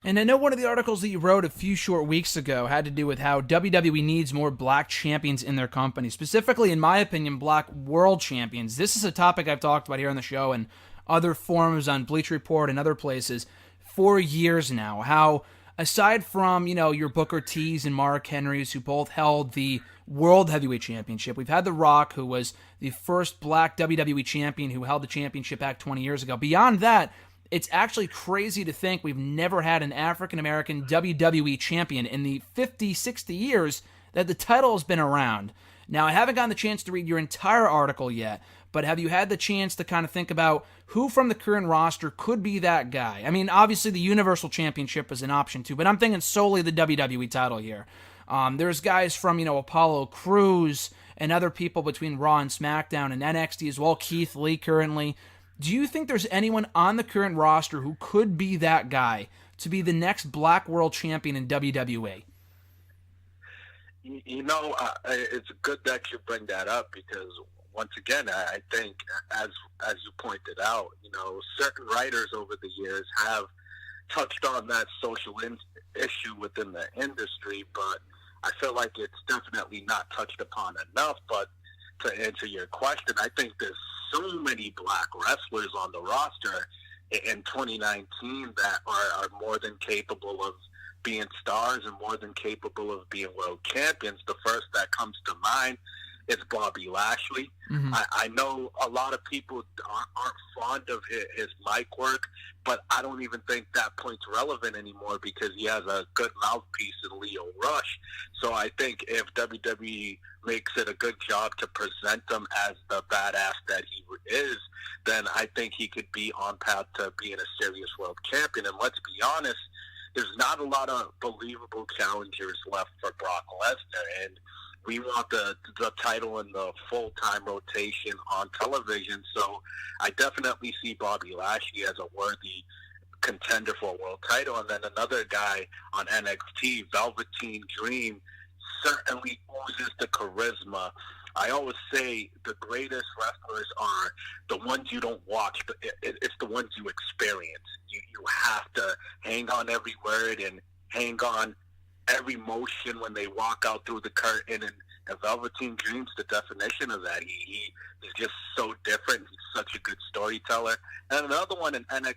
And I know one of the articles that you wrote a few short weeks ago had to do with how WWE needs more black champions in their company. Specifically, in my opinion, black world champions. This is a topic I've talked about here on the show and other forums on Bleacher Report and other places for years now. How, aside from, your Booker T's and Mark Henrys, who both held the World Heavyweight Championship, we've had The Rock, who was the first black WWE champion who held the championship back 20 years ago. Beyond that, it's actually crazy to think we've never had an African-American WWE champion in the 50, 60 years that the title has been around. Now, I haven't gotten the chance to read your entire article yet, but have you had the chance to kind of think about who from the current roster could be that guy? I mean, obviously the Universal Championship is an option too, but I'm thinking solely the WWE title here. There's guys from, Apollo Crews and other people between Raw and SmackDown and NXT as well, Keith Lee currently. Do you think there's anyone on the current roster who could be that guy to be the next Black World Champion in WWE? It's good that you bring that up because, once again, I think, as you pointed out, certain writers over the years have touched on that social issue within the industry, but I feel like it's definitely not touched upon enough. But to answer your question, I think there's so many black wrestlers on the roster in 2019 that are more than capable of being stars and more than capable of being world champions. The first that comes to mind is Bobby Lashley. Mm-hmm. I know a lot of people aren't fond of his mic work, but I don't even think that point's relevant anymore because he has a good mouthpiece in Leo Rush. So I think if WWE makes it a good job to present him as the badass that he is, then I think he could be on path to being a serious world champion. And let's be honest, there's not a lot of believable challengers left for Brock Lesnar, and we want the title in the full-time rotation on television. So I definitely see Bobby Lashley as a worthy contender for a world title. And then another guy on NXT, Velveteen Dream, certainly oozes the charisma. I always say the greatest wrestlers are the ones you don't watch, but it's the ones you experience. You have to hang on every word and hang on every motion when they walk out through the curtain, and Velveteen Dream's the definition of that. He is just so different. He's such a good storyteller. And another one in NXT,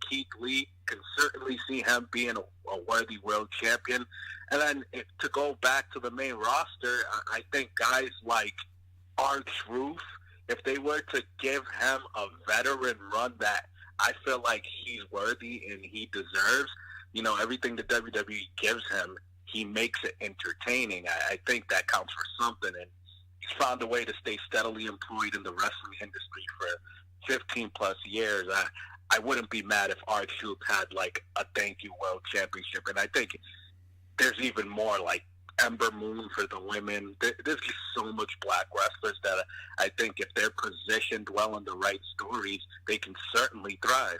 Keith Lee, can certainly see him being a worthy world champion. And then to go back to the main roster, I think guys like R-Truth, if they were to give him a veteran run that I feel like he's worthy and he deserves, everything the WWE gives him, he makes it entertaining. I think that counts for something, and he's found a way to stay steadily employed in the wrestling industry for 15 plus years. I wouldn't be mad if R-Truth had like a thank you world championship, and I think there's even more like Ember Moon for the women. There's just so much black wrestlers that I think if they're positioned well in the right stories, they can certainly thrive.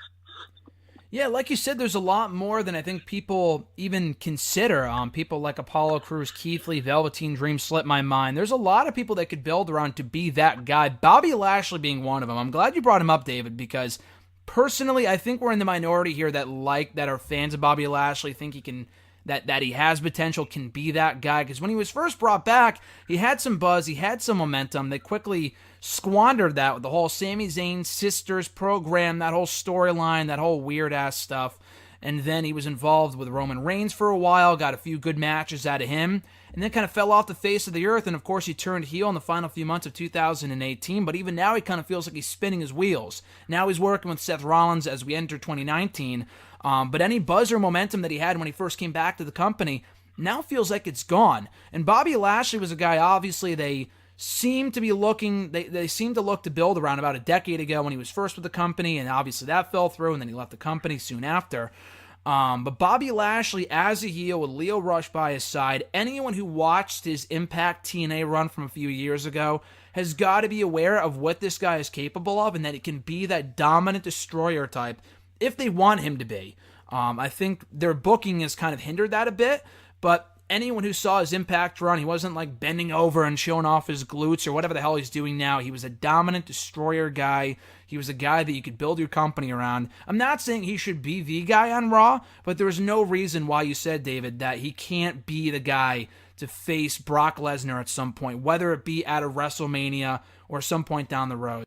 Yeah, like you said, there's a lot more than I think people even consider. People like Apollo Crews, Keith Lee, Velveteen Dream slip my mind. There's a lot of people that could build around to be that guy. Bobby Lashley being one of them. I'm glad you brought him up, David, because personally, I think we're in the minority here that are fans of Bobby Lashley, think he can, that he has potential, can be that guy. Because when he was first brought back, he had some buzz, he had some momentum. They quickly squandered that with the whole Sami Zayn sisters program, that whole storyline, that whole weird-ass stuff. And then he was involved with Roman Reigns for a while, got a few good matches out of him, and then kind of fell off the face of the earth. And, of course, he turned heel in the final few months of 2018. But even now, he kind of feels like he's spinning his wheels. Now he's working with Seth Rollins as we enter 2019. But any buzz or momentum that he had when he first came back to the company now feels like it's gone. And Bobby Lashley was a guy, obviously, they seem to look to build around about a decade ago when he was first with the company, and obviously that fell through, and then he left the company soon after. But Bobby Lashley as a heel with Leo Rush by his side, anyone who watched his Impact TNA run from a few years ago has got to be aware of what this guy is capable of, and that it can be that dominant destroyer type if they want him to be. I think their booking has kind of hindered that a bit, but anyone who saw his Impact run, he wasn't like bending over and showing off his glutes or whatever the hell he's doing now. He was a dominant destroyer guy. He was a guy that you could build your company around. I'm not saying he should be the guy on Raw, but there was no reason why you said, David, that he can't be the guy to face Brock Lesnar at some point, whether it be at a WrestleMania or some point down the road.